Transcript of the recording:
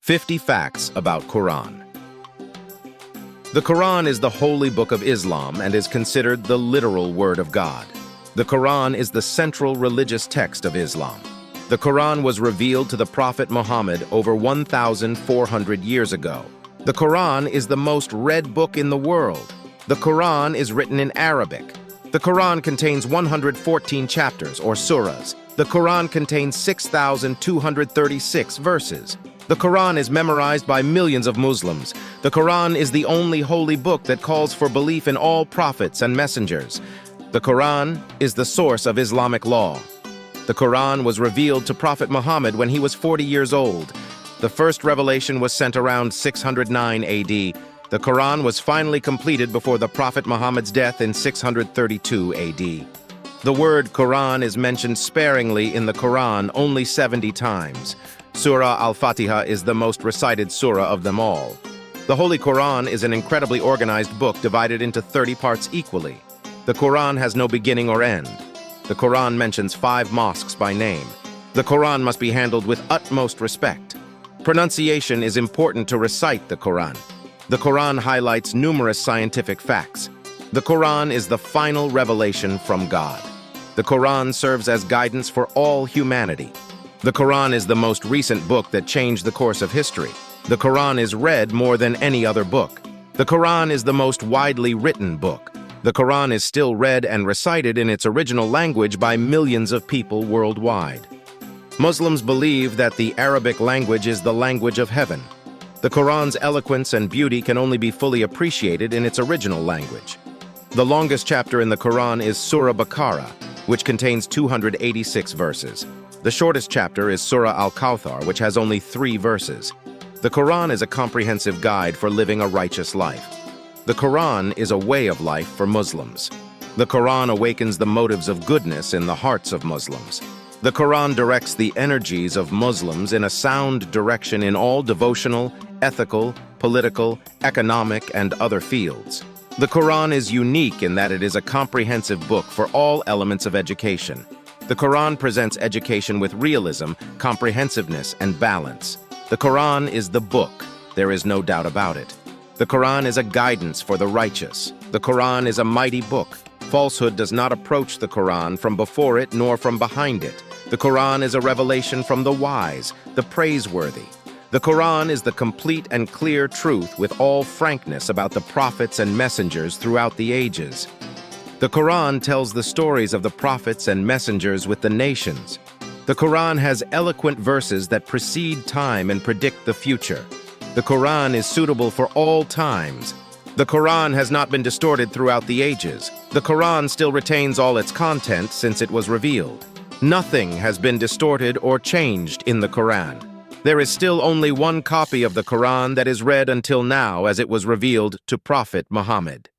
50 Facts about Quran. The Quran is the holy book of Islam and is considered the literal word of God. The Quran is the central religious text of Islam. The Quran was revealed to the Prophet Muhammad over 1,400 years ago. The Quran is the most read book in the world. The Quran is written in Arabic. The Quran contains 114 chapters, or surahs. The Quran contains 6,236 verses. The Quran is memorized by millions of Muslims. The Quran is the only holy book that calls for belief in all prophets and messengers. The Quran is the source of Islamic law. The Quran was revealed to Prophet Muhammad when he was 40 years old. The first revelation was sent around 609 AD. The Quran was finally completed before the Prophet Muhammad's death in 632 AD. The word Quran is mentioned sparingly in the Quran only 70 times. Surah Al-Fatiha is the most recited surah of them all. The Holy Quran is an incredibly organized book divided into 30 parts equally. The Quran has no beginning or end. The Quran mentions 5 mosques by name. The Quran must be handled with utmost respect. Pronunciation is important to recite the Quran. The Quran highlights numerous scientific facts. The Quran is the final revelation from God. The Quran serves as guidance for all humanity. The Quran is the most recent book that changed the course of history. The Quran is read more than any other book. The Quran is the most widely written book. The Quran is still read and recited in its original language by millions of people worldwide. Muslims believe that the Arabic language is the language of heaven. The Quran's eloquence and beauty can only be fully appreciated in its original language. The longest chapter in the Quran is Surah Baqarah, which contains 286 verses. The shortest chapter is Surah Al-Kawthar, which has only 3 verses. The Quran is a comprehensive guide for living a righteous life. The Quran is a way of life for Muslims. The Quran awakens the motives of goodness in the hearts of Muslims. The Quran directs the energies of Muslims in a sound direction in all devotional, ethical, political, economic, and other fields. The Quran is unique in that it is a comprehensive book for all elements of education. The Quran presents education with realism, comprehensiveness, and balance. The Quran is the book. There is no doubt about it. The Quran is a guidance for the righteous. The Quran is a mighty book. Falsehood does not approach the Quran from before it nor from behind it. The Quran is a revelation from the wise, the praiseworthy. The Quran is the complete and clear truth with all frankness about the prophets and messengers throughout the ages. The Quran tells the stories of the prophets and messengers with the nations. The Quran has eloquent verses that precede time and predict the future. The Quran is suitable for all times. The Quran has not been distorted throughout the ages. The Quran still retains all its content since it was revealed. Nothing has been distorted or changed in the Quran. There is still only one copy of the Quran that is read until now as it was revealed to Prophet Muhammad.